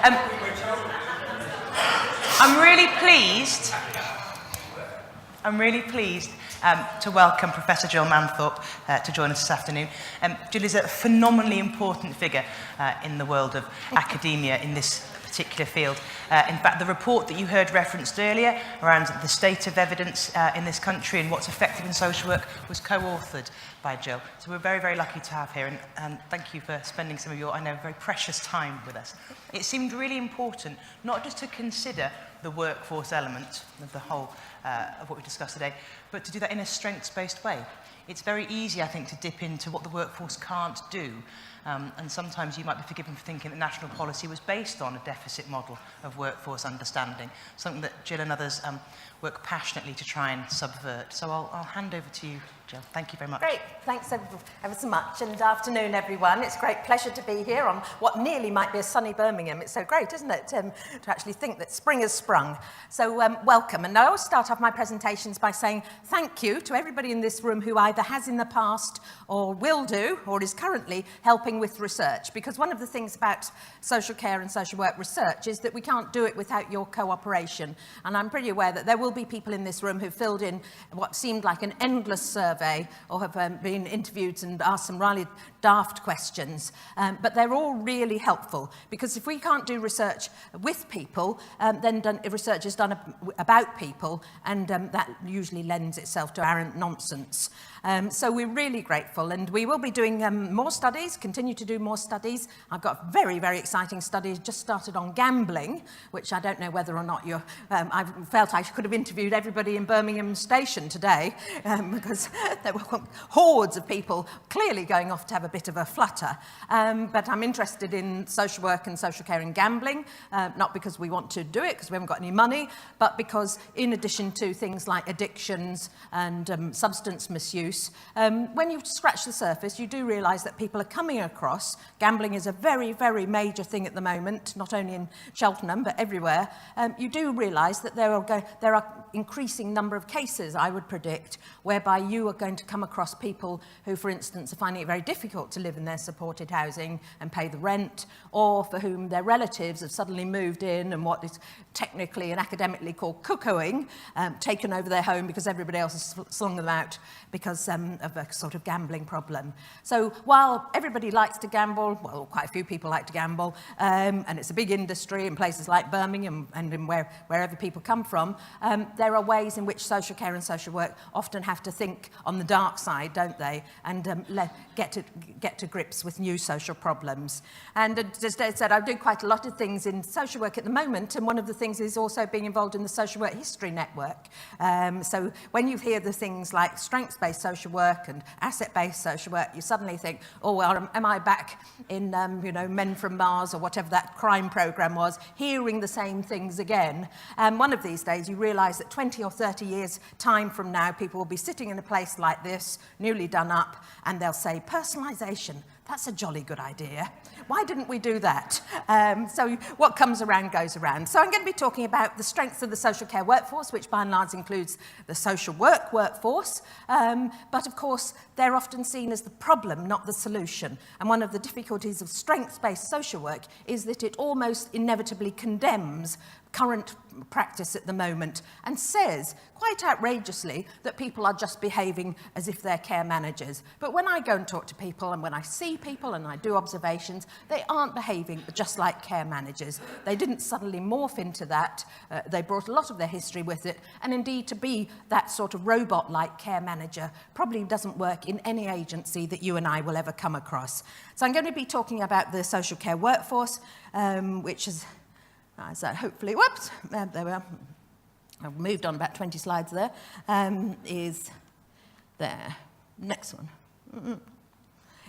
Um, I'm really pleased to welcome Professor Jill Manthorpe to join us this afternoon. Jill is a phenomenally important figure in the world of academia in this particular field. In fact, the report that you heard referenced earlier around the state of evidence in this country and what's effective in social work was co-authored by Jill. So we're very, very lucky to have her, and thank you for spending some of your, I know, very precious time with us. It seemed really important not just to consider the workforce element of the whole of what we discussed today, but to do that in a strengths-based way. It's very easy, I think, to dip into what the workforce can't do. And sometimes you might be forgiven for thinking that national policy was based on a deficit model of workforce understanding, something that Jill and others work passionately to try and subvert. So I'll hand over to you, Jill. Thank you very much. Great. Thanks ever so much. And afternoon, everyone. It's a great pleasure to be here on what nearly might be a sunny Birmingham. It's so great, isn't it, to actually think that spring has sprung. So welcome. And I always start off my presentations by saying thank you to everybody in this room who either has in the past or will do or is currently helping with research. Because one of the things about social care and social work research is that we can't do it without your cooperation. And I'm pretty aware that there will be people in this room who filled in what seemed like an endless survey or have been interviewed and asked some really daft questions. But they're all really helpful, because if we can't do research with people, then research is done about people, and that usually lends itself to arrant nonsense. So we're really grateful, and we will be doing more studies, continue to do more studies. I've got a very, very exciting study just started on gambling, which I don't know whether or not you're... I felt I could have interviewed everybody in Birmingham Station today, because there were hordes of people clearly going off to have a bit of a flutter. But I'm interested in social work and social care and gambling, not because we want to do it, because we haven't got any money, but because in addition to things like addictions and substance misuse, when you scratch the surface, you do realise that people are coming across. Gambling is a very, very major thing at the moment, not only in Cheltenham, but everywhere. You do realise that there are increasing number of cases, I would predict, whereby you are going to come across people who, for instance, are finding it very difficult to live in their supported housing and pay the rent, or for whom their relatives have suddenly moved in and what is technically and academically called cuckooing, taken over their home because everybody else has slung them out because of a sort of gambling problem. So while everybody likes to gamble, well, quite a few people like to gamble, and it's a big industry in places like Birmingham and in wherever people come from, there are ways in which social care and social work often have to think on the dark side, don't they, and get to grips with new social problems. And as I said, I do quite a lot of things in social work at the moment, and one of the things is also being involved in the Social Work History Network. So when you hear the things like strengths-based social work and asset-based social work, you suddenly think, oh, well, am I back in, Men from Mars or whatever that crime programme was, hearing the same things again? One of these days, you realise that 20 or 30 years' time from now, people will be sitting in a place like this, newly done up, and they'll say, personalisation, that's a jolly good idea. Why didn't we do that? So what comes around goes around. So I'm going to be talking about the strengths of the social care workforce, which by and large includes the social work workforce. But of course, they're often seen as the problem, not the solution. And one of the difficulties of strengths-based social work is that it almost inevitably condemns current practice at the moment and says, quite outrageously, that people are just behaving as if they're care managers. But when I go and talk to people and when I see people and I do observations, they aren't behaving just like care managers. They didn't suddenly morph into that. They brought a lot of their history with it. And indeed, to be that sort of robot-like care manager probably doesn't work in any agency that you and I will ever come across. So I'm going to be talking about the social care workforce, which is... So hopefully, whoops, there we are. I've moved on about 20 slides there. Is there. Next one.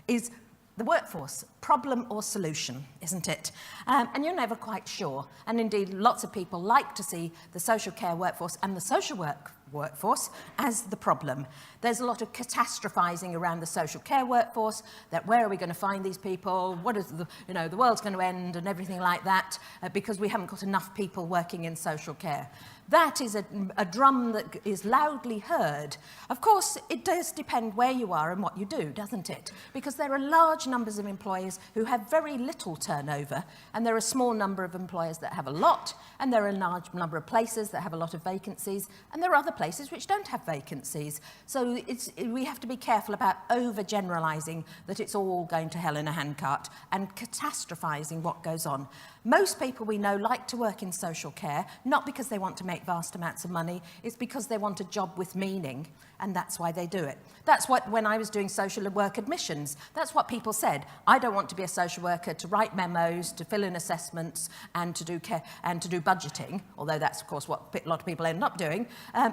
Is the workforce, problem or solution, isn't it? And you're never quite sure. And indeed, lots of people like to see the social care workforce and the social work workforce as the problem. There's a lot of catastrophizing around the social care workforce, that where are we going to find these people, what is the, the world's going to end and everything like that, because we haven't got enough people working in social care. That is a drum that is loudly heard. Of course, it does depend where you are and what you do, doesn't it? Because there are large numbers of employers who have very little turnover, and there are a small number of employers that have a lot, and there are a large number of places that have a lot of vacancies, and there are other places which don't have vacancies. So we have to be careful about overgeneralising that it's all going to hell in a handcart and catastrophising what goes on. Most people we know like to work in social care, not because they want to make vast amounts of money, it's because they want a job with meaning, and that's why they do it. That's what, when I was doing social work admissions, that's what people said. I don't want to be a social worker to write memos, to fill in assessments, and to do care, and to do budgeting, although that's, of course, what a lot of people end up doing.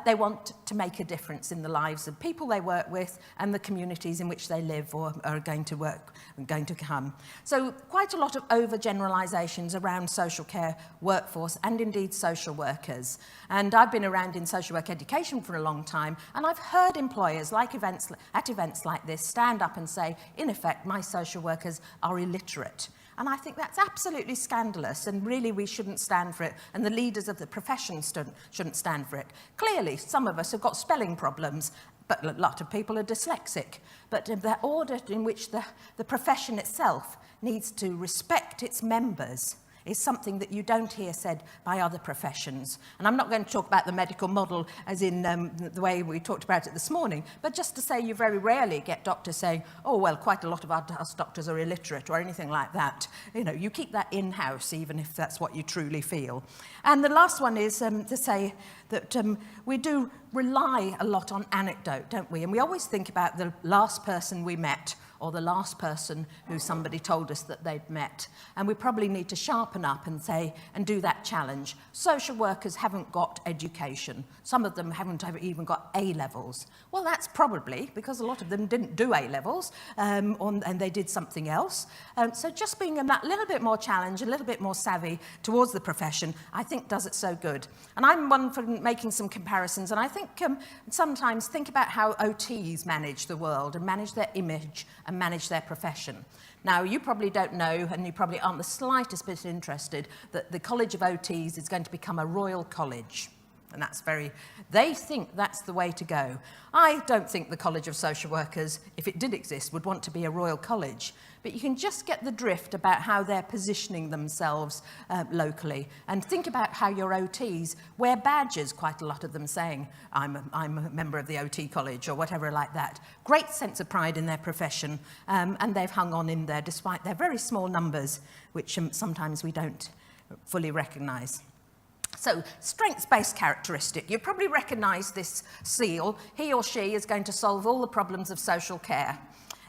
They want to make a difference in the lives of people they work with and the communities in which they live or are going to work and going to come. So quite a lot of overgeneralisations around social care workforce and indeed social workers. And I've been around in social work education for a long time, and I've heard employers like at events like this stand up and say, in effect, my social workers are illiterate. And I think that's absolutely scandalous, and really we shouldn't stand for it, and the leaders of the profession shouldn't stand for it. Clearly, some of us have got spelling problems, but a lot of people are dyslexic. But the order in which the profession itself needs to respect its members is something that you don't hear said by other professions. And I'm not going to talk about the medical model as in the way we talked about it this morning, but just to say you very rarely get doctors saying, oh, well, quite a lot of us doctors are illiterate or anything like that. You keep that in-house, even if that's what you truly feel. And the last one is to say that we do rely a lot on anecdote, don't we? And we always think about the last person we met, or the last person who somebody told us that they'd met. And we probably need to sharpen up and say, and do that challenge. Social workers haven't got education. Some of them haven't even got A-levels. Well, that's probably because a lot of them didn't do A-levels, and they did something else. So just being that little bit more challenge, a little bit more savvy towards the profession, I think does it so good. And I'm one for making some comparisons, and I think sometimes think about how OTs manage the world and manage their image and manage their profession. Now, you probably don't know, and you probably aren't the slightest bit interested, that the College of OTs is going to become a royal college. And they think that's the way to go. I don't think the College of Social Workers, if it did exist, would want to be a royal college. But you can just get the drift about how they're positioning themselves locally. And think about how your OTs wear badges, quite a lot of them saying, I'm a member of the OT college or whatever like that. Great sense of pride in their profession. And they've hung on in there despite their very small numbers, which sometimes we don't fully recognise. So, strengths-based characteristic. You probably recognise this seal. He or she is going to solve all the problems of social care.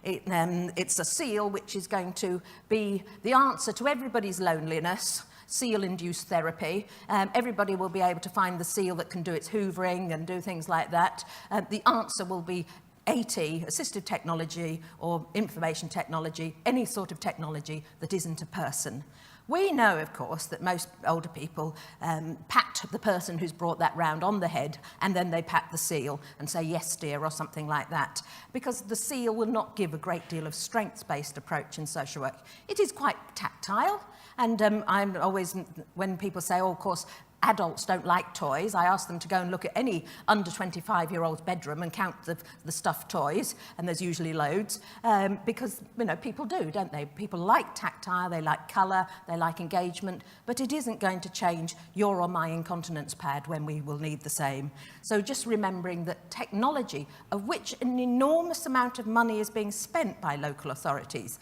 It's a seal which is going to be the answer to everybody's loneliness, seal-induced therapy. Everybody will be able to find the seal that can do its hoovering and do things like that. The answer will be AT, assistive technology or information technology, any sort of technology that isn't a person. We know, of course, that most older people pat the person who's brought that round on the head, and then they pat the seal and say, yes, dear, or something like that, because the seal will not give a great deal of strengths-based approach in social work. It is quite tactile, and I'm always, when people say, oh, of course, adults don't like toys, I ask them to go and look at any under 25-year-old's bedroom and count the stuffed toys, and there's usually loads, because, people do, don't they? People like tactile, they like colour, they like engagement, but it isn't going to change your or my incontinence pad when we will need the same. So just remembering that technology, of which an enormous amount of money is being spent by local authorities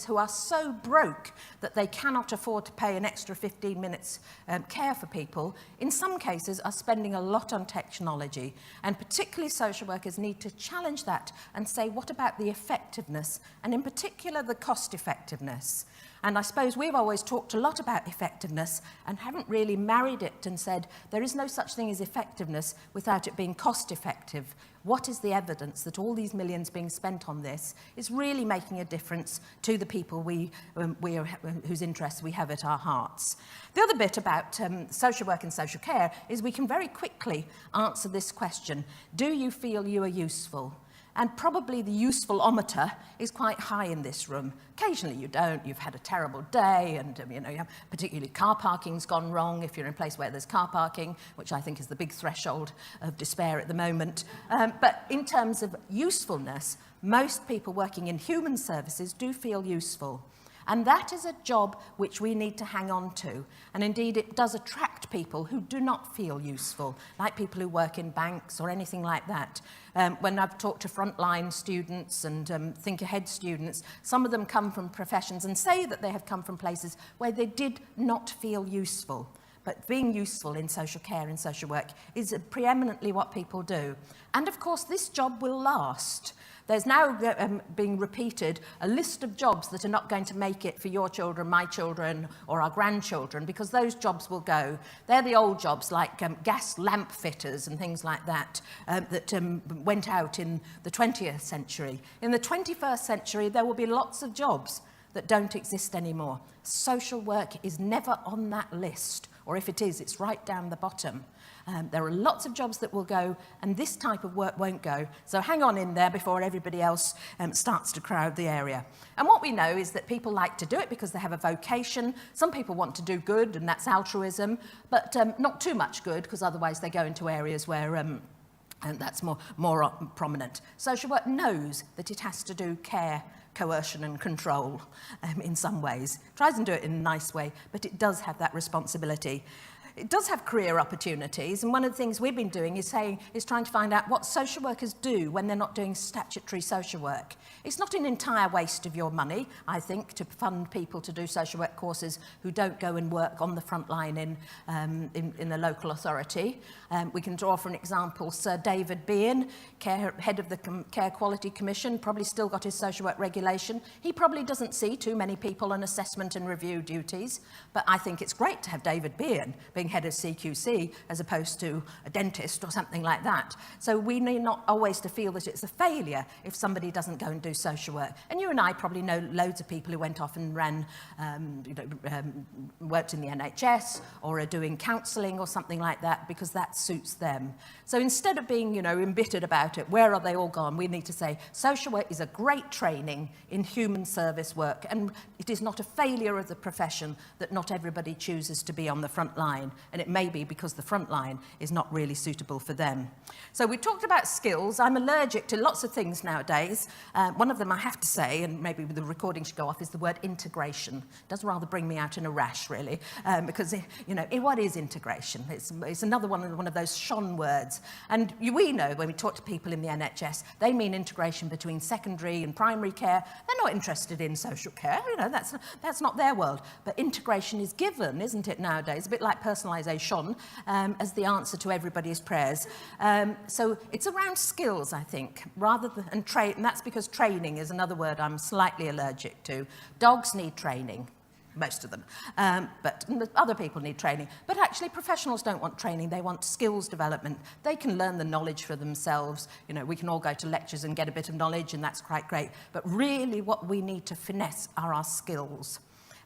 who are so broke that they cannot afford to pay an extra 15 minutes care for people, in some cases are spending a lot on technology, and particularly social workers need to challenge that and say, what about the effectiveness, and in particular the cost effectiveness? And I suppose we've always talked a lot about effectiveness and haven't really married it and said there is no such thing as effectiveness without it being cost effective. what is the evidence that all these millions being spent on this is really making a difference to the people whose interests we have at our hearts. The other bit about social work and social care is we can very quickly answer this question: do you feel you are useful? And probably the useful-ometer is quite high in this room. Occasionally you don't, you've had a terrible day, and particularly car parking's gone wrong if you're in a place where there's car parking, which I think is the big threshold of despair at the moment. But in terms of usefulness, most people working in human services do feel useful. And that is a job which we need to hang on to. And indeed, it does attract people who do not feel useful, like people who work in banks or anything like that. When I've talked to frontline students and think ahead students, some of them come from professions and say that they have come from places where they did not feel useful. But being useful in social care and social work is preeminently what people do. And of course, this job will last. There's now being repeated a list of jobs that are not going to make it for your children, my children, or our grandchildren, because those jobs will go. They're the old jobs like gas lamp fitters and things like that that went out in the 20th century. In the 21st century, there will be lots of jobs that don't exist anymore. Social work is never on that list, or if it is, it's right down the bottom. There are lots of jobs that will go, and this type of work won't go. So hang on in there before everybody else starts to crowd the area. And what we know is that people like to do it because they have a vocation. Some people want to do good, and that's altruism, but not too much good, because otherwise they go into areas where and that's more prominent. Social work knows that it has to do care, coercion and control in some ways. It tries and do it in a nice way, but it does have that responsibility. It does have career opportunities, and one of the things we've been doing is trying to find out what social workers do when they're not doing statutory social work. It's not an entire waste of your money, I think, to fund people to do social work courses who don't go and work on the front line in the local authority. We can draw for an example Sir David Bean, head of the Care Quality Commission, probably still got his social work regulation. He probably doesn't see too many people on assessment and review duties, but I think it's great to have David Bean being head of CQC as opposed to a dentist or something like that. So we need not always to feel that it's a failure if somebody doesn't go and do social work. And you and I probably know loads of people who went off and worked in the NHS or are doing counselling or something like that because that suits them. So instead of being, embittered about it, where are they all gone? We need to say social work is a great training in human service work, and it is not a failure of the profession that not everybody chooses to be on the front line. And it may be because the front line is not really suitable for them. So we talked about skills. I'm allergic to lots of things nowadays. One of them I have to say, and maybe the recording should go off, is the word integration. It does rather bring me out in a rash, really, because, what is integration? It's another one of those shone words. And we know when we talk to people in the NHS, they mean integration between secondary and primary care. They're not interested in social care. That's not their world. But integration is given, isn't it, nowadays? A bit like personalisation as the answer to everybody's prayers. So it's around skills, I think, rather than, and that's because training is another word I'm slightly allergic to. Dogs need training, most of them, but other people need training. But actually, professionals don't want training, they want skills development. They can learn the knowledge for themselves. We can all go to lectures and get a bit of knowledge, and that's quite great. But really what we need to finesse are our skills.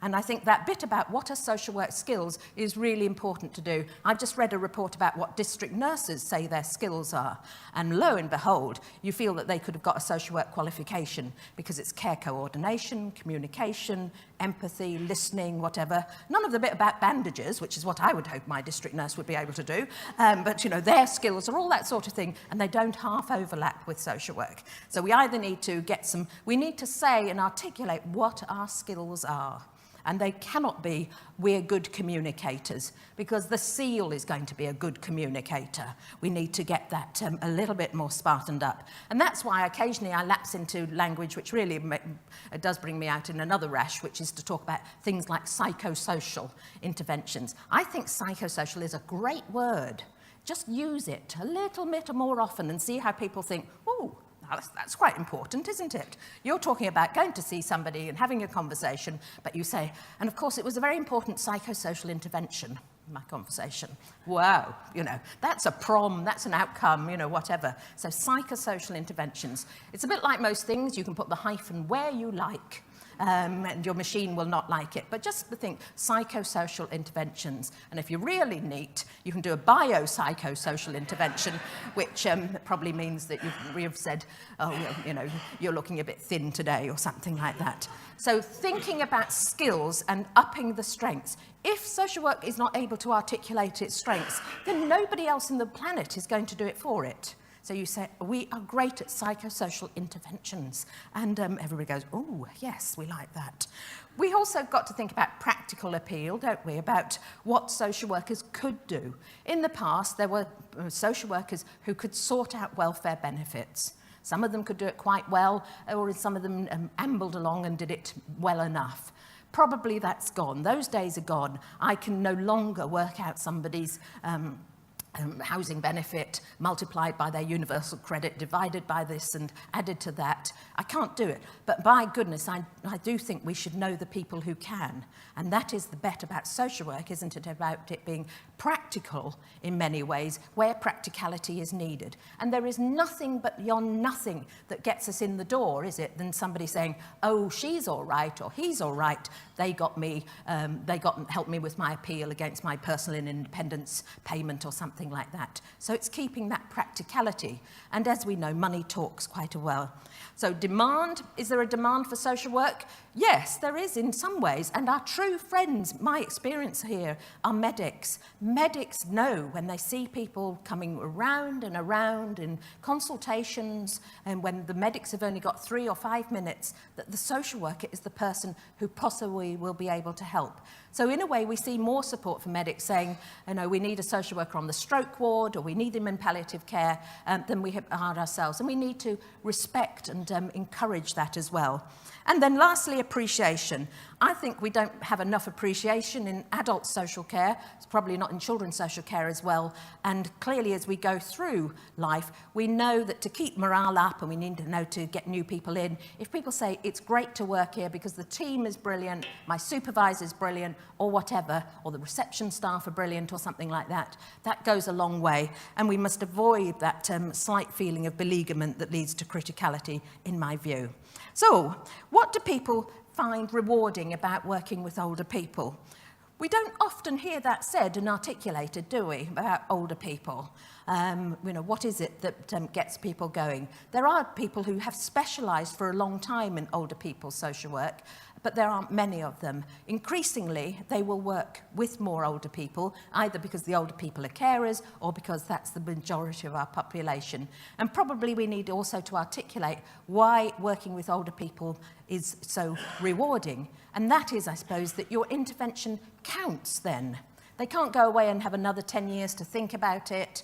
And I think that bit about what are social work skills is really important to do. I've just read a report about what district nurses say their skills are. And lo and behold, you feel that they could have got a social work qualification because it's care coordination, communication, empathy, listening, whatever. None of the bit about bandages, which is what I would hope my district nurse would be able to do. But, their skills are all that sort of thing, and they don't half overlap with social work. So we either need to we need to say and articulate what our skills are. And they cannot be, we're good communicators, because the seal is going to be a good communicator. We need to get that a little bit more spartaned up. And that's why occasionally I lapse into language which really does bring me out in another rash, which is to talk about things like psychosocial interventions. I think psychosocial is a great word. Just use it a little bit more often and see how people think, ooh, that's quite important, isn't it? You're talking about going to see somebody and having a conversation, but you say, and of course it was a very important psychosocial intervention. my conversation. Wow, that's a prom, that's an outcome, whatever. So psychosocial interventions. It's a bit like most things. You can put the hyphen where you like. And your machine will not like it. But just think, psychosocial interventions. And if you're really neat, you can do a biopsychosocial intervention, which probably means that you've said, oh, you're looking a bit thin today or something like that. So thinking about skills and upping the strengths. If social work is not able to articulate its strengths, then nobody else on the planet is going to do it for it. So you say, we are great at psychosocial interventions. And everybody goes, oh, yes, we like that. We also got to think about practical appeal, don't we, about what social workers could do. In the past, there were social workers who could sort out welfare benefits. Some of them could do it quite well, or some of them ambled along and did it well enough. Probably that's gone. Those days are gone. I can no longer work out somebody's housing benefit multiplied by their universal credit, divided by this and added to that. I can't do it. But by goodness, I do think we should know the people who can. And that is the bet about social work, isn't it, about it being practical in many ways, where practicality is needed. And there is nothing but nothing that gets us in the door, is it, than somebody saying, oh, she's all right, or he's all right, they got helped me with my appeal against my personal independence payment or something like that. So it's keeping that practicality. And as we know, money talks quite well. So demand, is there a demand for social work? Yes, there is in some ways. And our true friends, my experience here, are medics. Medics know when they see people coming around and around in consultations, and when the medics have only got 3 or 5 minutes, that the social worker is the person who possibly will be able to help. So in a way, we see more support for medics saying, we need a social worker on the stroke ward, or we need them in palliative care, than we are ourselves. And we need to respect and encourage that as well. And then lastly, appreciation. I think we don't have enough appreciation in adult social care. It's probably not in children's social care as well. And clearly, as we go through life, we know that to keep morale up, and we need to know to get new people in, if people say, it's great to work here because the team is brilliant, my supervisor is brilliant, or whatever, or the reception staff are brilliant, or something like that, that goes a long way. And we must avoid that slight feeling of beleaguerment that leads to criticality, in my view. So, what do people find rewarding about working with older people? We don't often hear that said and articulated, do we, about older people? What is it that gets people going? There are people who have specialised for a long time in older people's social work, but there aren't many of them. Increasingly, they will work with more older people, either because the older people are carers or because that's the majority of our population. And probably we need also to articulate why working with older people is so rewarding. And that is, I suppose, that your intervention counts then. They can't go away and have another 10 years to think about it.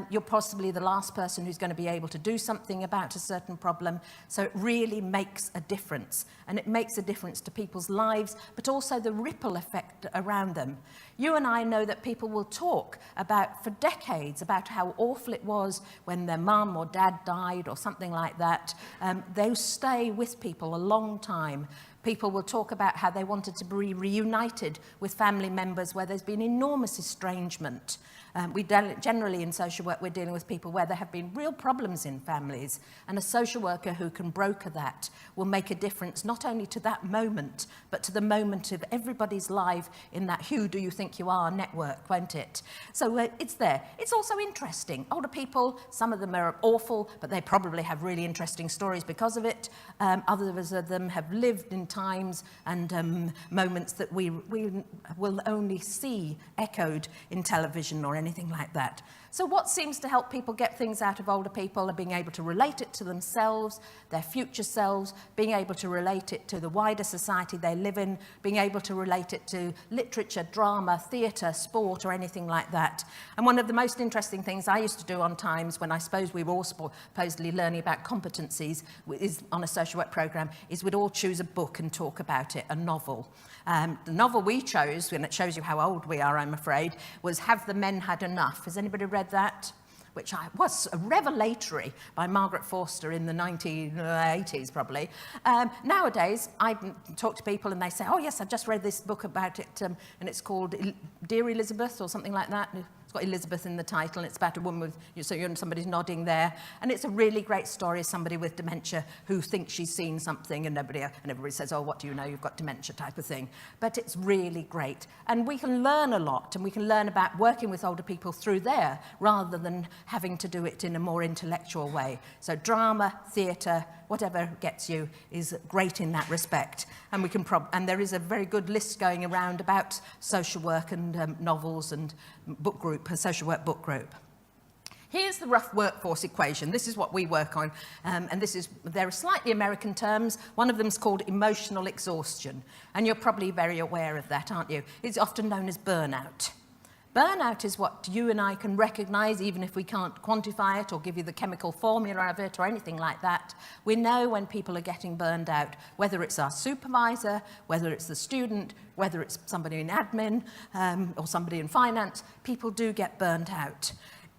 You're possibly the last person who's going to be able to do something about a certain problem. So it really makes a difference. And it makes a difference to people's lives, but also the ripple effect around them. You and I know that people will talk about, for decades, about how awful it was when their mum or dad died or something like that. They'll stay with people a long time. People will talk about how they wanted to be reunited with family members where there's been enormous estrangement. Generally in social work, we're dealing with people where there have been real problems in families, and a social worker who can broker that will make a difference not only to that moment, but to the moment of everybody's life in that who do you think you are network, won't it? So it's there. It's also interesting. Older people, some of them are awful, but they probably have really interesting stories because of it. Others of them have lived in times and moments that we will only see echoed in television or anything like that. So what seems to help people get things out of older people are being able to relate it to themselves, their future selves, being able to relate it to the wider society they live in, being able to relate it to literature, drama, theatre, sport, or anything like that. And one of the most interesting things I used to do on times when I suppose we were all supposedly learning about competencies is on a social work programme, is we'd all choose a book and talk about it, a novel. The novel we chose, and it shows you how old we are, I'm afraid, was Have the Men Had Enough? Has anybody read that? which was revelatory by Margaret Forster in the 1980s, probably. Nowadays, I talk to people and they say, oh yes, I've just read this book about it, and it's called Dear Elizabeth or something like that. It's got Elizabeth in the title, and it's about a woman with, so somebody's nodding there. And it's a really great story of somebody with dementia who thinks she's seen something, and everybody says, oh, what do you know, you've got dementia type of thing. But it's really great. And we can learn a lot, and we can learn about working with older people through there, rather than having to do it in a more intellectual way. So drama, theatre, whatever gets you is great in that respect. And we can and there is a very good list going around about social work and novels and book group, a social work book group. Here's the rough workforce equation. This is what we work on, and there are slightly American terms. One of them is called emotional exhaustion, and you're probably very aware of that, aren't you? It's often known as burnout. Burnout is what you and I can recognise, even if we can't quantify it or give you the chemical formula of it or anything like that. We know when people are getting burned out, whether it's our supervisor, whether it's the student, whether it's somebody in admin or somebody in finance, people do get burned out.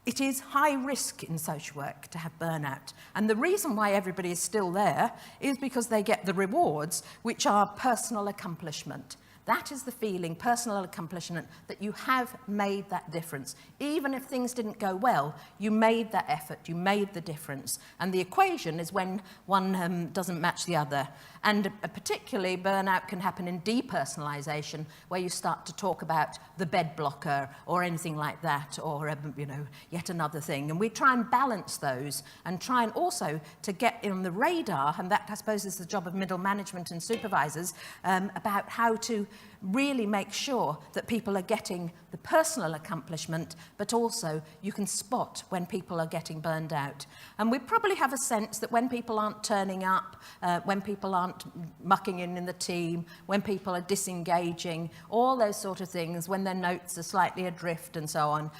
It is high risk in social work to have burnout. And the reason why everybody is still there is because they get the rewards, which are personal accomplishment. That is the feeling, personal accomplishment, that you have made that difference. Even if things didn't go well, you made that effort, you made the difference. And the equation is when one doesn't match the other. And particularly, burnout can happen in depersonalization, where you start to talk about the bed blocker or anything like that, or yet another thing. And we try and balance those and try and also to get on the radar, and that, I suppose, is the job of middle management and supervisors, about how to really make sure that people are getting the personal accomplishment, but also you can spot when people are getting burned out. And we probably have a sense that when people aren't turning up, when people aren't mucking in the team, when people are disengaging, all those sort of things, when their notes are slightly adrift and so on,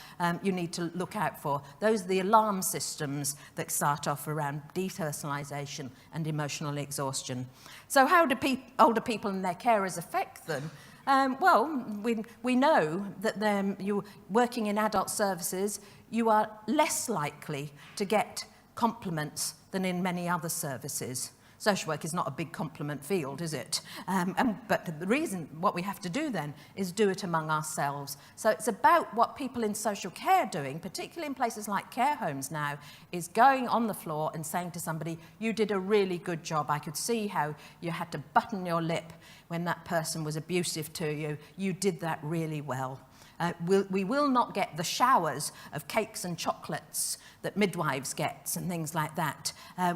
you need to look out for. Those are the alarm systems that start off around depersonalization and emotional exhaustion. So how do older people and their carers affect them? Well, we know that you working in adult services, you are less likely to get compliments than in many other services. Social work is not a big compliment field, is it? But the reason, what we have to do then, is do it among ourselves. So it's about what people in social care are doing, particularly in places like care homes now, is going on the floor and saying to somebody, you did a really good job. I could see how you had to button your lip when that person was abusive to you. You did that really well. We will not get the showers of cakes and chocolates that midwives get and things like that.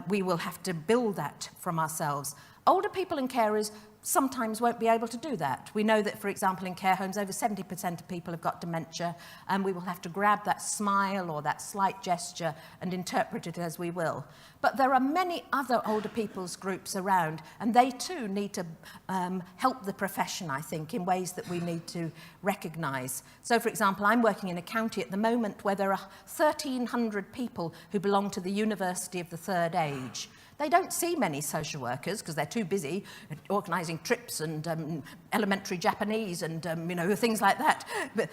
We will have to build that from ourselves. Older people and carers sometimes won't be able to do that. We know that, for example, in care homes, over 70% of people have got dementia, and we will have to grab that smile or that slight gesture and interpret it as we will. But there are many other older people's groups around, and they too need to help the profession, I think, in ways that we need to recognise. So, for example, I'm working in a county at the moment where there are 1,300 people who belong to the University of the Third Age. They don't see many social workers because they're too busy organising trips and elementary Japanese and things like that. But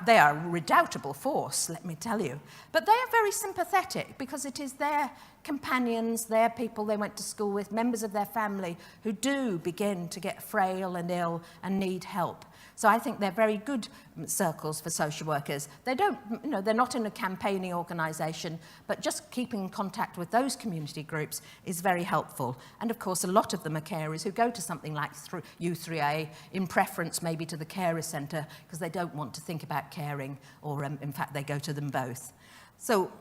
they are a redoubtable force, let me tell you. But they are very sympathetic because it is their companions, their people they went to school with, members of their family who do begin to get frail and ill and need help. So I think they're very good circles for social workers. They don't, they're not in a campaigning organisation, but just keeping in contact with those community groups is very helpful. And of course, a lot of them are carers who go to something like U3A, in preference maybe to the carer centre, because they don't want to think about caring, or in fact, they go to them both. So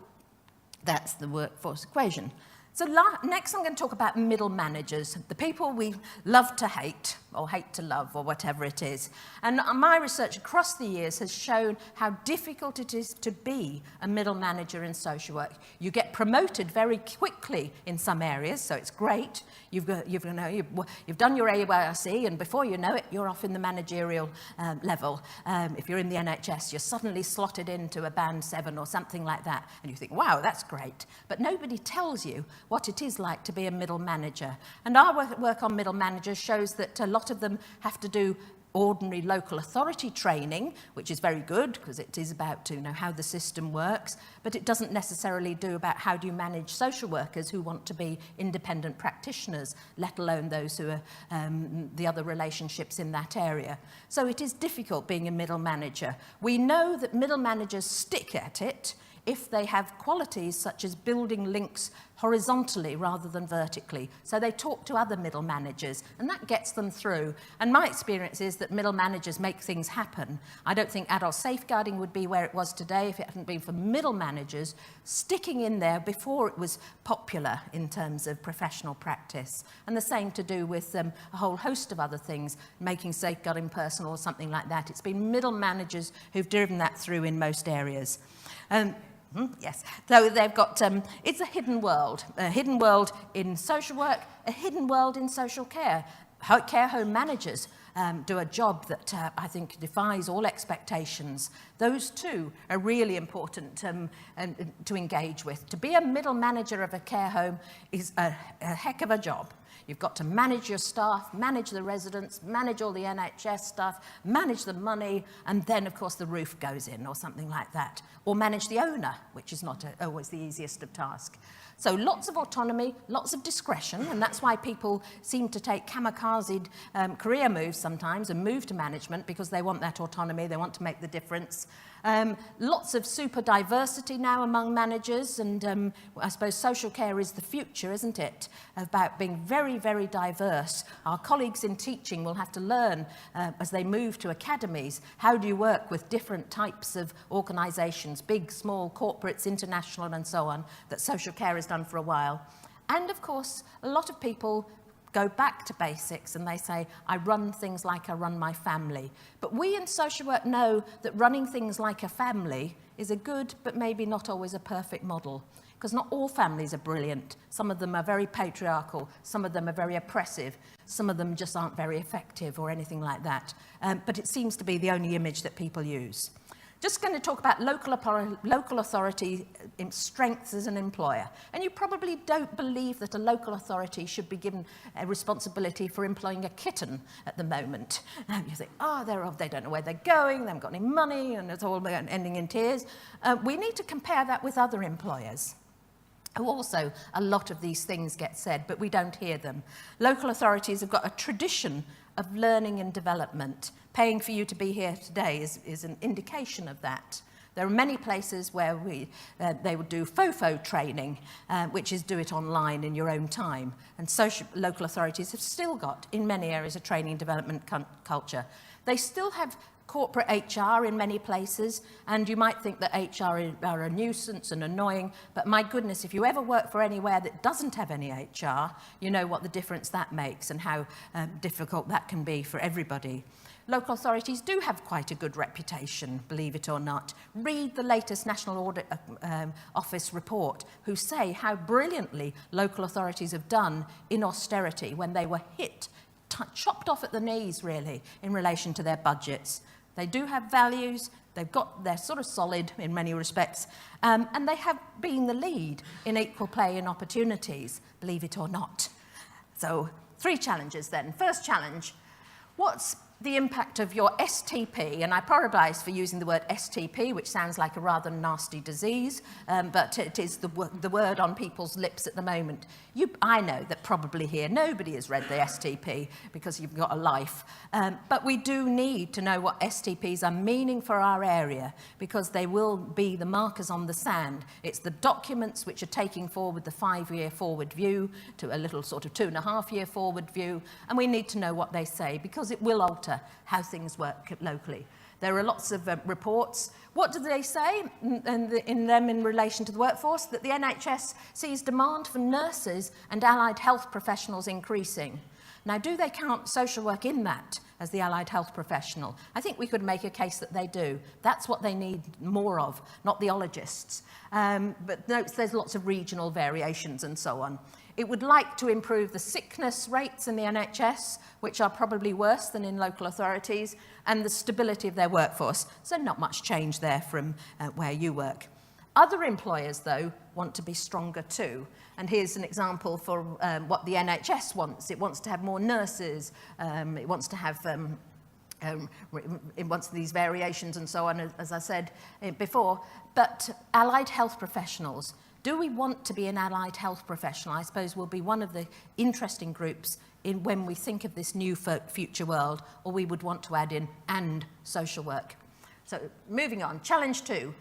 that's the workforce equation. So next I'm going to talk about middle managers, the people we love to hate, or hate to love, or whatever it is. And my research across the years has shown how difficult it is to be a middle manager in social work. You get promoted very quickly in some areas, so it's great. You've done your AYRC, and before you know it, you're off in the managerial level. If you're in the NHS, you're suddenly slotted into a band 7 or something like that, and you think, wow, that's great. But nobody tells you what it is like to be a middle manager. And our work on middle managers shows that a lot of them have to do ordinary local authority training, which is very good because it is about how the system works, but it doesn't necessarily do about how do you manage social workers who want to be independent practitioners, let alone those who are the other relationships in that area. So it is difficult being a middle manager. We know that middle managers stick at it if they have qualities such as building links horizontally rather than vertically. So they talk to other middle managers, and that gets them through. And my experience is that middle managers make things happen. I don't think adult safeguarding would be where it was today if it hadn't been for middle managers sticking in there before it was popular in terms of professional practice. And the same to do with a whole host of other things, making safeguarding personal or something like that. It's been middle managers who've driven that through in most areas. Yes, so they've got, it's a hidden world in social work, a hidden world in social care. Care home managers do a job that I think defies all expectations. Those two are really important to engage with. To be a middle manager of a care home is a heck of a job. You've got to manage your staff, manage the residents, manage all the NHS stuff, manage the money, and then, of course, the roof goes in or something like that. Or manage the owner, which is not always the easiest of tasks. So lots of autonomy, lots of discretion, and that's why people seem to take kamikaze career moves sometimes and move to management because they want that autonomy, they want to make the difference. Lots of super diversity now among managers, and I suppose social care is the future, isn't it? About being very, very diverse. Our colleagues in teaching will have to learn as they move to academies, how do you work with different types of organisations, big, small, corporates, international and so on, that social care has done for a while. And of course, a lot of people go back to basics and they say, I run things like I run my family. But we in social work know that running things like a family is a good, but maybe not always a perfect model. Because not all families are brilliant. Some of them are very patriarchal, some of them are very oppressive, some of them just aren't very effective or anything like that. But it seems to be the only image that people use. Just going to talk about local authority strengths as an employer. And you probably don't believe that a local authority should be given a responsibility for employing a kitten at the moment. You think, they don't know where they're going, they haven't got any money, and it's all ending in tears. We need to compare that with other employers. Also, a lot of these things get said, but we don't hear them. Local authorities have got a tradition of learning and development. Paying for you to be here today is an indication of that. There are many places where they would do FOFO training, which is do it online in your own time. And local authorities have still got, in many areas, a training and development culture. They still have corporate HR in many places, and you might think that HR are a nuisance and annoying, but my goodness, if you ever work for anywhere that doesn't have any HR, you know what the difference that makes and how difficult that can be for everybody. Local authorities do have quite a good reputation, believe it or not. Read the latest National Audit Office report, who say how brilliantly local authorities have done in austerity when they were hit, chopped off at the knees, really, in relation to their budgets. They do have values, they're sort of solid in many respects, and they have been the lead in equal pay and opportunities, believe it or not. So 3 challenges then. First challenge, what's the impact of your STP, and I apologise for using the word STP, which sounds like a rather nasty disease, but it is the word on people's lips at the moment. I know that probably here nobody has read the STP because you've got a life, but we do need to know what STPs are meaning for our area because they will be the markers on the sand. It's the documents which are taking forward the 5-year forward view to a little sort of 2.5-year forward view, and we need to know what they say because it will alter how things work locally. There are lots of reports. What do they say in them in relation to the workforce? That the NHS sees demand for nurses and allied health professionals increasing. Now, do they count social work in that as the allied health professional? I think we could make a case that they do. That's what they need more of, not the ologists. But note there's lots of regional variations and so on. It would like to improve the sickness rates in the NHS, which are probably worse than in local authorities, and the stability of their workforce. So not much change there from where you work. Other employers, though, want to be stronger too. And here's an example for what the NHS wants. It wants to have more nurses. It wants to have in once these variations and so on, as I said before. But allied health professionals, do we want to be an allied health professional? I suppose will be one of the interesting groups in when we think of this new future world, or we would want to add in and social work. So moving on, challenge 2,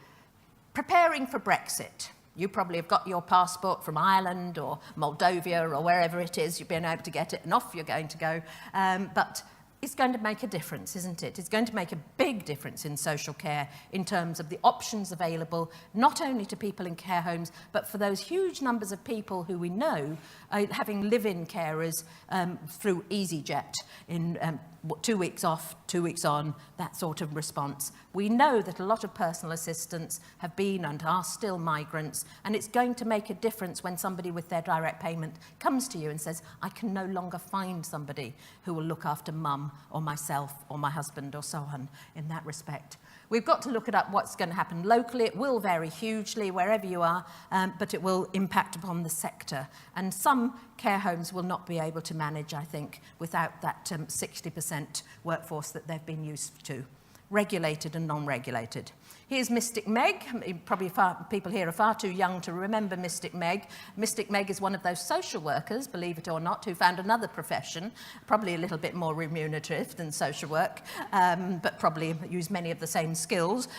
preparing for Brexit. You probably have got your passport from Ireland or Moldova or wherever it is, you've been able to get it and off you're going to go. But it's going to make a difference, isn't it? It's going to make a big difference in social care in terms of the options available, not only to people in care homes, but for those huge numbers of people who we know are having live-in carers through EasyJet in 2 weeks off, 2 weeks on, that sort of response. We know that a lot of personal assistants have been and are still migrants, and it's going to make a difference when somebody with their direct payment comes to you and says, I can no longer find somebody who will look after mum or myself or my husband or so on in that respect. We've got to look at what's going to happen locally. It will vary hugely wherever you are, but it will impact upon the sector. And some care homes will not be able to manage, I think, without that 60% workforce that they've been used to, regulated and non-regulated. Here's Mystic Meg. Probably people here are far too young to remember Mystic Meg. Mystic Meg is one of those social workers, believe it or not, who found another profession, probably a little bit more remunerative than social work, but probably use many of the same skills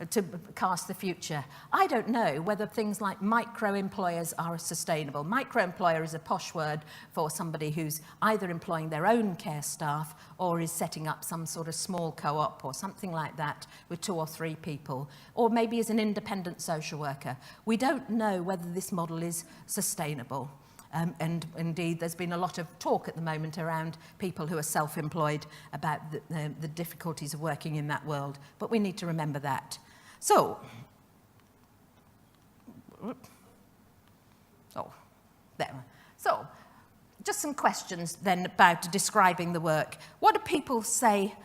to cast the future. I don't know whether things like micro-employers are sustainable. Micro-employer is a posh word for somebody who's either employing their own care staff or is setting up some sort of small co-op or something like that with 2 or 3 people, or maybe as an independent social worker. We don't know whether this model is sustainable. And indeed, there's been a lot of talk at the moment around people who are self-employed about the difficulties of working in that world. But we need to remember that. So, So, just some questions then about describing the work. What do people say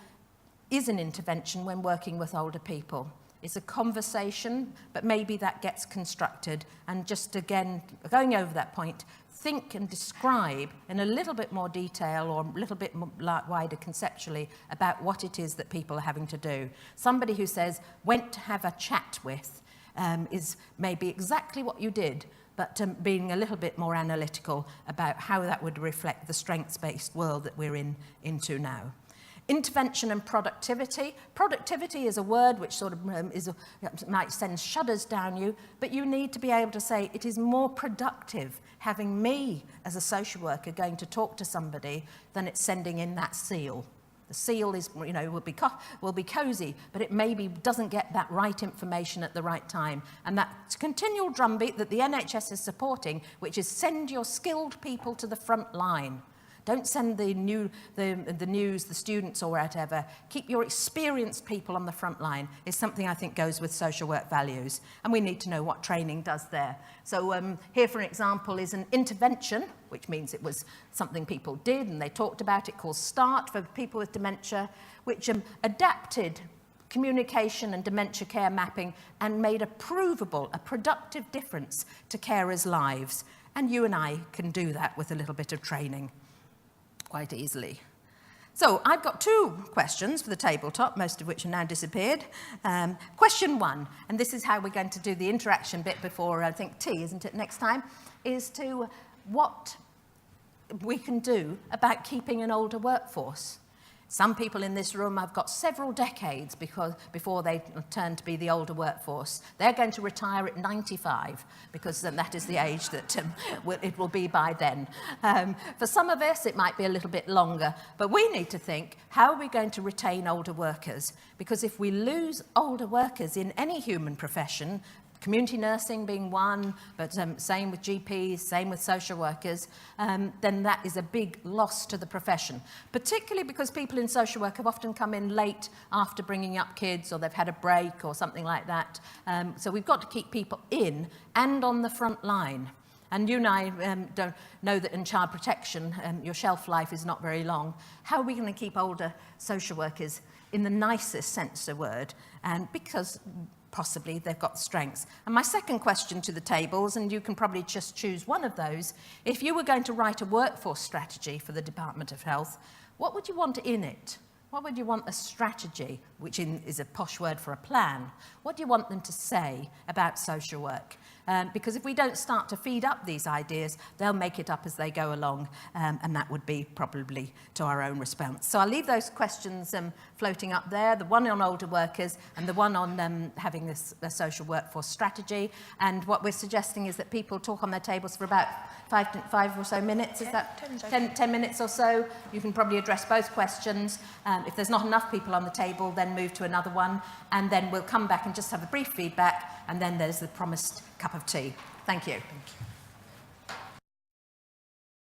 is an intervention when working with older people? It's a conversation, but maybe that gets constructed. And just again, going over that point, think and describe in a little bit more detail or a little bit wider conceptually about what it is that people are having to do. Somebody who says, went to have a chat with, is maybe exactly what you did, but being a little bit more analytical about how that would reflect the strengths-based world that we're into now. Intervention and productivity. Productivity is a word which sort of might send shudders down you, but you need to be able to say it is more productive having me as a social worker going to talk to somebody than it's sending in that seal. The seal is, will be cosy, but it maybe doesn't get that right information at the right time. And that continual drumbeat that the NHS is supporting, which is send your skilled people to the front line. Don't send the news, the students or whatever. Keep your experienced people on the front line is something I think goes with social work values. And we need to know what training does there. So here, for an example, is an intervention, which means it was something people did and they talked about it, called START for people with dementia, which adapted communication and dementia care mapping and made a provable, a productive difference to carers' lives. And you and I can do that with a little bit of training quite easily. So I've got 2 questions for the tabletop, most of which have now disappeared. Question 1, and this is how we're going to do the interaction bit before, I think, tea, isn't it, next time, is to what we can do about keeping an older workforce. Some people in this room have got several decades before they turn to be the older workforce. They're going to retire at 95 because that is the age that it will be by then. For some of us, it might be a little bit longer, but we need to think, how are we going to retain older workers? Because if we lose older workers in any human profession, community nursing being one, but same with GPs, same with social workers, then that is a big loss to the profession, particularly because people in social work have often come in late after bringing up kids or they've had a break or something like that. So we've got to keep people in and on the front line. And you and I don't know that in child protection, your shelf life is not very long. How are we going to keep older social workers in the nicest sense of the word? And because possibly they've got strengths. And my second question to the tables, and you can probably just choose one of those, if you were going to write a workforce strategy for the Department of Health, what would you want in it? What would you want a strategy, which is a posh word for a plan, what do you want them to say about social work? Because if we don't start to feed up these ideas, they'll make it up as they go along, and that would be probably to our own response. So I'll leave those questions floating up there, the one on older workers and the one on having a social workforce strategy. And what we're suggesting is that people talk on their tables for about five or so minutes. Is that 10 minutes or so? You can probably address both questions. If there's not enough people on the table, then move to another one, and then we'll come back and just have a brief feedback, and then there's the promised cup of tea. Thank you.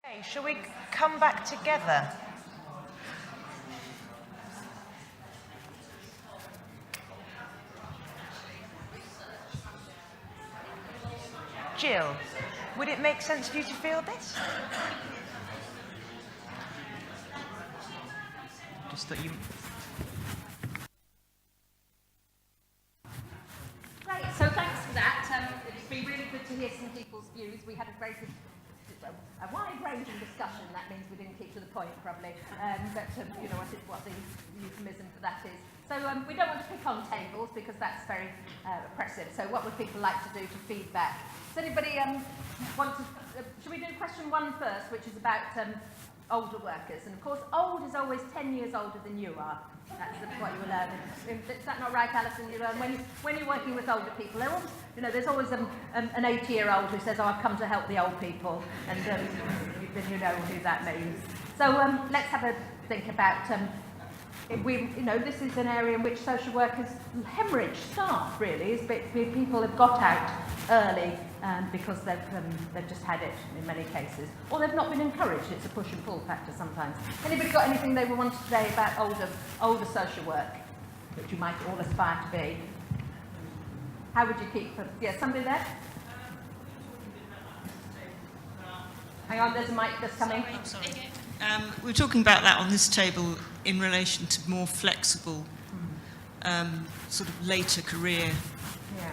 Okay, shall we come back together? Jill, would it make sense for you to field this? Just thought you... Great, so thanks for that. It's been really good to hear some people's views. We had a wide-ranging discussion. That means we didn't keep to the point, probably. But you know what the euphemism for that is. So we don't want to pick on tables because that's very oppressive. So what would people like to do to feedback? Does anybody want to... should we do question 1 first, which is about older workers? And of course, old is always 10 years older than you are. That's what you learn. Is that not right, Alison? You learn when you're working with older people. They're always, you know, there's always an 80-year-old who says, "Oh, I've come to help the old people," and then you know who that means. So let's have a think about. This is an area in which social workers hemorrhage staff. Really, is people have got out early because they've just had it in many cases, or they've not been encouraged. It's a push and pull factor sometimes. Anybody got anything they want to say about older social work, which you might all aspire to be? How would you keep them? Yeah, somebody there? Hang on, there's a mic just coming. Oh, sorry. We were talking about that on this table in relation to more flexible, sort of later career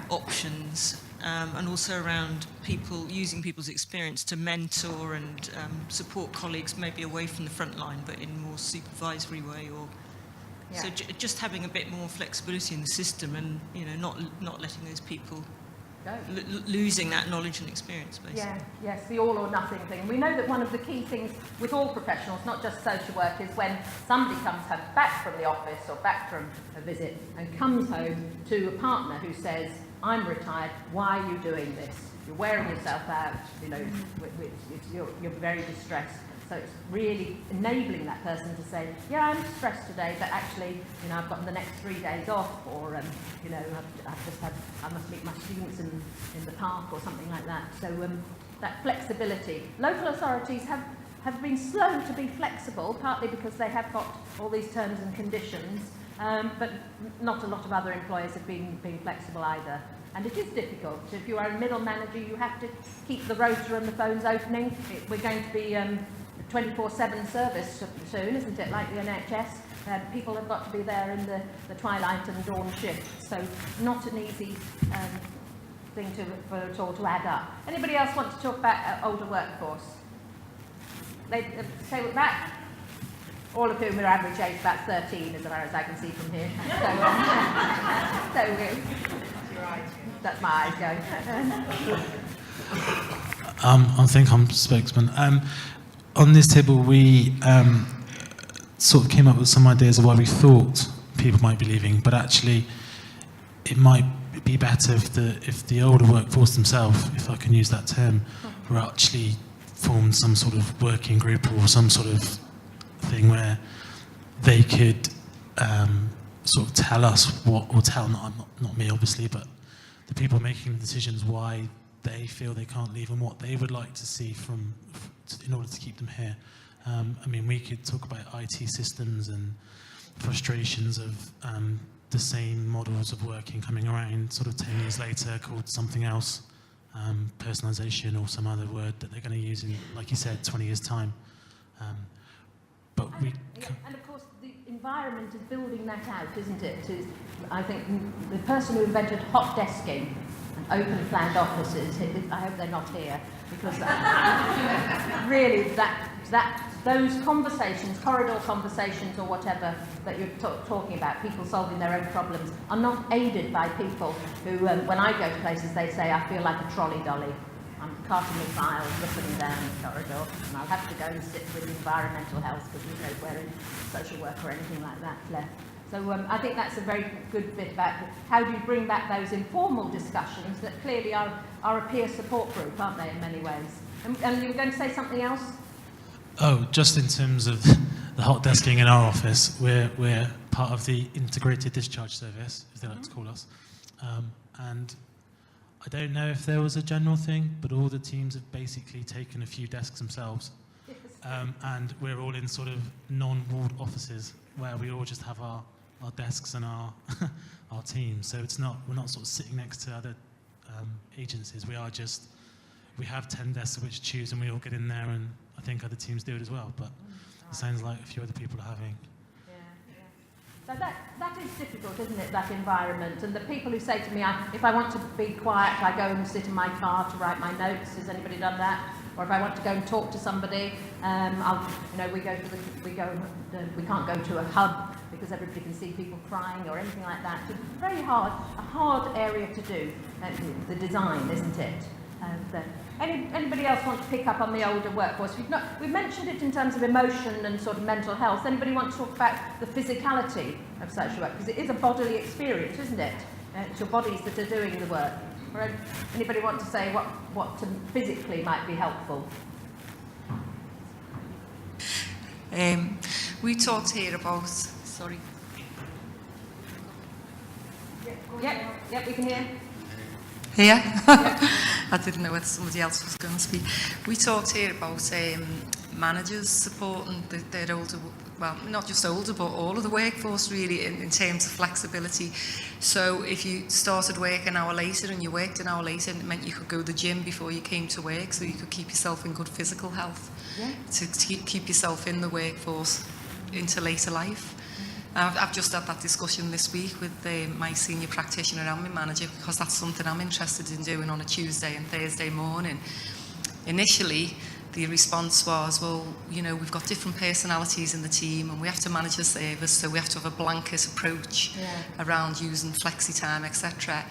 options, and also around using people's experience to mentor and support colleagues, maybe away from the front line, but in a more supervisory way, so just having a bit more flexibility in the system, and not letting those people losing that knowledge and experience, basically. Yeah, yes, the all or nothing thing. We know that one of the key things with all professionals, not just social work, is when somebody comes home back from the office or back from a visit and comes home to a partner who says, "I'm retired, why are you doing this? You're wearing yourself out, you're very distressed." So it's really enabling that person to say, "Yeah, I'm stressed today, but actually, I've got the next 3 days off, or I must meet my students in the park," or something like that. So that flexibility. Local authorities have been slow to be flexible, partly because they have got all these terms and conditions, but not a lot of other employers have been flexible either. And it is difficult. If you are a middle manager, you have to keep the rota and the phones opening. We're going to be 24/7 service soon, isn't it, like the NHS? People have got to be there in the twilight and dawn shift, so not an easy thing for it all to add up. Anybody else want to talk about older workforce? Say with that. All of whom are average age about 13, as far as I can see from here. That's my eyes going. I think I'm spokesman. On this table, we sort of came up with some ideas of why we thought people might be leaving, but actually, it might be better if the older workforce themselves, if I can use that term, were actually formed some sort of working group or some sort of thing where they could sort of tell us not me obviously, but the people making the decisions why they feel they can't leave and what they would like to see in order to keep them here. We could talk about IT systems and frustrations of the same models of working coming around sort of 10 years later called something else, personalisation or some other word that they're going to use in, like you said, 20 years' time. And of course, the environment is building that out, isn't it? I think the person who invented hot desking and open planned offices, I hope they're not here, because really that those conversations, corridor conversations or whatever that you're talking about, people solving their own problems, are not aided by people who, when I go to places, they say, I feel like a trolley dolly. I'm carting my files, looking down the corridor, and I'll have to go and sit with environmental health because there's nowhere in social work or anything like that left. So I think that's a very good bit about how do you bring back those informal discussions that clearly are a peer support group, aren't they, in many ways? And you were going to say something else? Oh, just in terms of the hot desking in our office, we're part of the integrated discharge service, as they like to call us. And I don't know if there was a general thing, but all the teams have basically taken a few desks themselves. And we're all in sort of non-ward offices where we all just have our desks and our our teams. So we're not sort of sitting next to other agencies. We have 10 desks of which to choose, and we all get in there, and I think other teams do it as well. But it sounds like a few other people are having. So that is difficult, isn't it, that environment? And the people who say to me, if I want to be quiet, I go and sit in my car to write my notes. Has anybody done that? Or if I want to go and talk to somebody, we can't go to a hub because everybody can see people crying or anything like that. It's a hard area to do, the design, isn't it? Anybody else want to pick up on the older workforce? We've mentioned it in terms of emotion and sort of mental health. Anybody want to talk about the physicality of social work? Because it is a bodily experience, isn't it? It's your bodies that are doing the work. Or anybody want to say what physically might be helpful? We talked here about, sorry. Yep, we can hear. Here? I didn't know whether somebody else was going to speak. We talked here about managers supporting their older, well, not just older, but all of the workforce really in terms of flexibility. So if you started work an hour later and you worked an hour later, it meant you could go to the gym before you came to work, so you could keep yourself in good physical health, to keep yourself in the workforce into later life. I've just had that discussion this week with my senior practitioner and my manager, because that's something I'm interested in doing on a Tuesday and Thursday morning. Initially, the response was, well, we've got different personalities in the team and we have to manage the service, so we have to have a blanket approach around using flexi time, etc.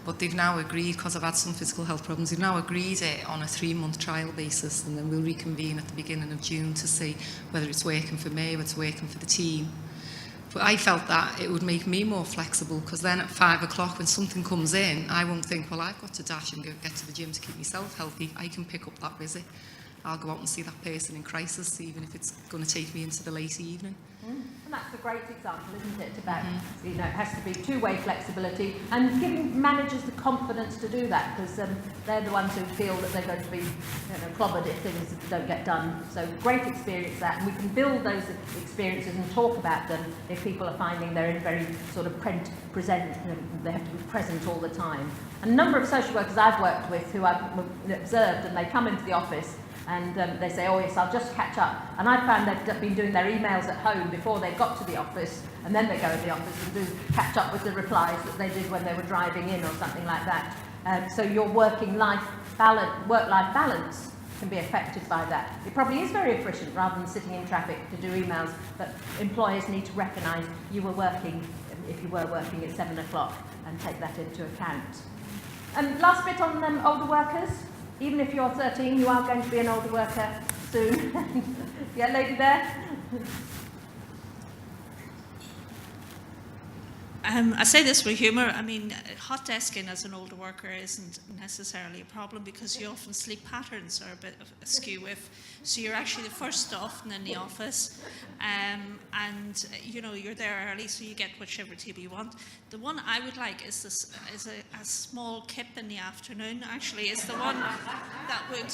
But they've now agreed, because I've had some physical health problems, they've now agreed it on a 3-month trial basis, and then we'll reconvene at the beginning of June to see whether it's working for me or it's working for the team. But I felt that it would make me more flexible, because then at 5 o'clock when something comes in, I won't think, well, I've got to dash and get to the gym to keep myself healthy. I can pick up that visit. I'll go out and see that person in crisis, even if it's going to take me into the late evening. And that's a great example, isn't it, about, it has to be two-way flexibility and giving managers the confidence to do that, because they're the ones who feel that they're going to be clobbered if things don't get done. So great experience that, and we can build those experiences and talk about them if people are finding they're in very sort of present, they have to be present all the time. And a number of social workers I've worked with who I've observed, and they come into the office and they say, oh yes, I'll just catch up. And I found they've been doing their emails at home before they got to the office, and then they go to the office and catch up with the replies that they did when they were driving in or something like that. So your work-life balance can be affected by that. It probably is very efficient rather than sitting in traffic to do emails, but employers need to recognise you were working, if you were working at 7 o'clock, and take that into account. And last bit on older workers. Even if you're 13, you are going to be an older worker soon. Yeah, lady there. I say this with humour. I mean, hot desking as an older worker isn't necessarily a problem, because your often sleep patterns are a bit askew. So you're actually the first often in the office, and you're there early, so you get whichever table you want. The one I would like is a small kip in the afternoon. Actually, is the one that would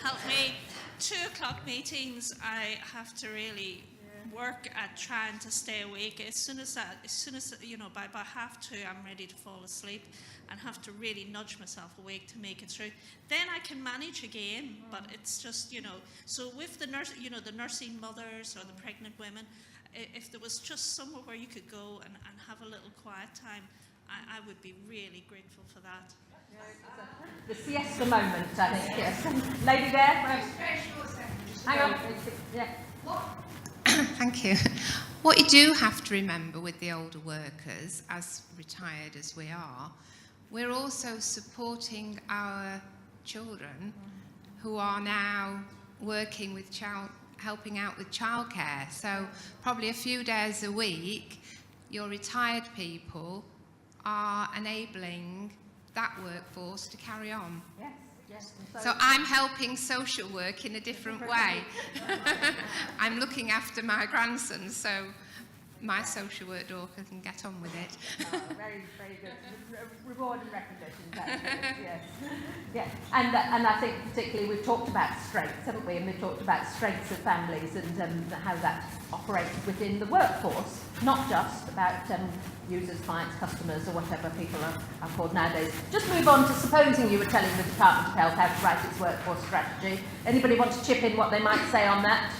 help me. 2 o'clock meetings, I have to really work at trying to stay awake. As soon as by about 2:30, I'm ready to fall asleep and have to really nudge myself awake to make it through. Then I can manage again, but it's just, so with the the nursing mothers or the pregnant women, if there was just somewhere where you could go and have a little quiet time, I would be really grateful for that. The siesta moment, I think, yes. Lady there? Hang on. Yeah. Thank you. What you do have to remember with the older workers, as retired as we are, we're also supporting our children who are now working with helping out with childcare. So probably a few days a week, your retired people are enabling that workforce to carry on. Yes, yes. So I'm helping social work in a different way. I'm looking after my grandson, so my social work daughter can get on with it. Very, very good. Reward and recognition. Yes. Yeah. And I think particularly we've talked about strengths, haven't we? And we've talked about strengths of families and how that operates within the workforce, not just about users, clients, customers, or whatever people are called nowadays. Just move on to supposing you were telling the Department of Health how to write its workforce strategy. Anybody want to chip in what they might say on that?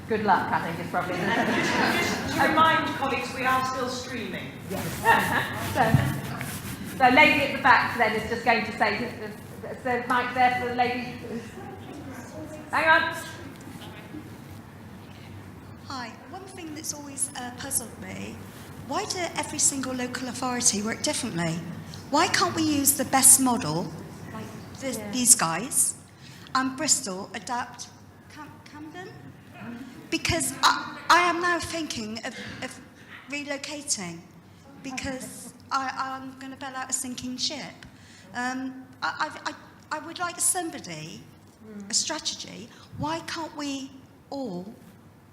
Good luck, I think, is probably the Just to remind colleagues, we are still streaming. Yes. So lady at the back then is just going to say, is the mic there for the lady? Hang on. Hi. One thing that's always puzzled me, why do every single local authority work differently? Why can't we use the best model, like these guys, and Bristol adapt Camden? Because I am now thinking of relocating, because I'm going to bail out a sinking ship. I would like somebody, a strategy. Why can't we all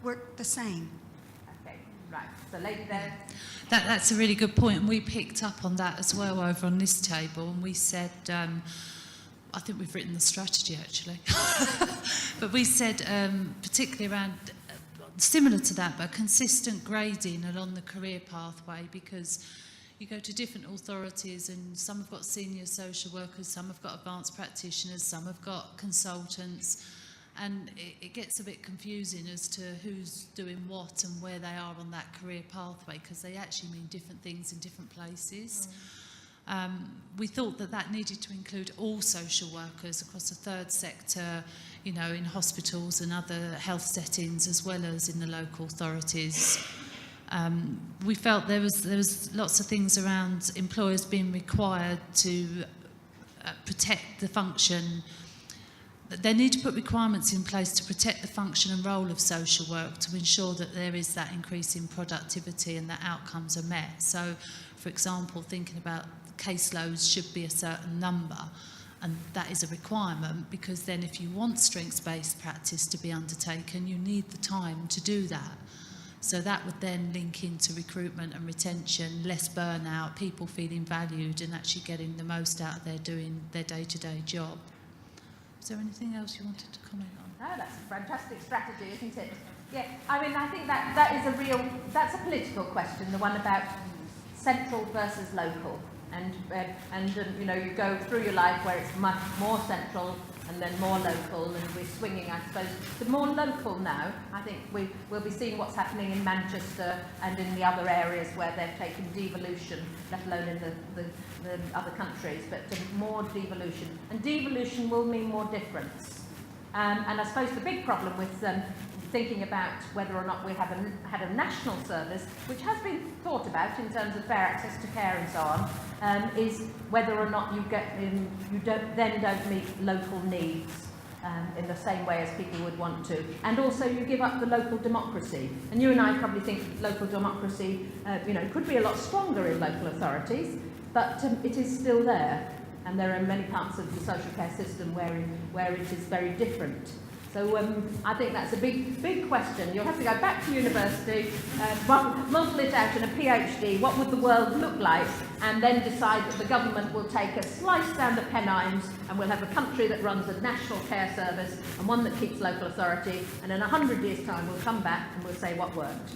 work the same? Okay, right. So lady there. That's a really good point, and we picked up on that as well over on this table, and we said, I think we've written the strategy actually, but we said particularly around, similar to that, but consistent grading along the career pathway, because you go to different authorities and some have got senior social workers, some have got advanced practitioners, some have got consultants, and it gets a bit confusing as to who's doing what and where they are on that career pathway, because they actually mean different things in different places. We thought that needed to include all social workers across the third sector, you know, in hospitals and other health settings, as well as in the local authorities. We felt there was lots of things around employers being required to protect the function. They need to put requirements in place to protect the function and role of social work, to ensure that there is that increase in productivity and that outcomes are met. So, for example, thinking about caseloads should be a certain number, and that is a requirement, because then if you want strengths-based practice to be undertaken, you need the time to do that. So that would then link into recruitment and retention, less burnout, people feeling valued and actually getting the most out of doing their day-to-day job. Is there anything else you wanted to comment on? Oh, that's a fantastic strategy, isn't it? Yeah, I mean, I think that is that's a political question, the one about central versus local. And you know, you go through your life where it's much more central and then more local, and we're swinging, I suppose, to more local now. I think we'll be seeing what's happening in Manchester and in the other areas where they've taken devolution, let alone in the other countries, but more devolution. And devolution will mean more difference. And I suppose the big problem with thinking about whether or not we have had a national service, which has been thought about in terms of fair access to care and so on, is whether or not you don't meet local needs in the same way as people would want to. And also you give up the local democracy. And you and I probably think local democracy could be a lot stronger in local authorities, but it is still there. And there are many parts of the social care system where it is very different. So I think that's a big question. You'll have to go back to university, model it out in a PhD, what would the world look like, and then decide that the government will take a slice down the Pennines and we'll have a country that runs a national care service and one that keeps local authority, and in 100 years' time we'll come back and we'll say what worked.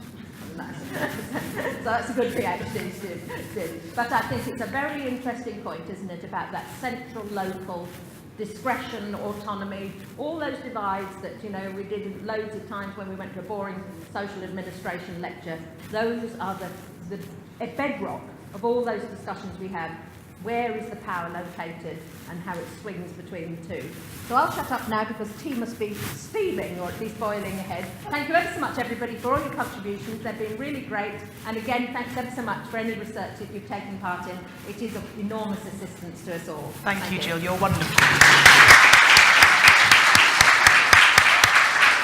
So that's a good PhD student. But I think it's a very interesting point, isn't it, about that central, local discretion, autonomy, all those divides that, you know, we did loads of times when we went to a boring social administration lecture. Those are the bedrock of all those discussions we had. Where is the power located and how it swings between the two. So I'll shut up now because tea must be steaming or at least boiling ahead. Thank you ever so much, everybody, for all your contributions. They've been really great. And again, thanks ever so much for any research that you've taken part in. It is of enormous assistance to us all. Thank you, Jill. You're wonderful.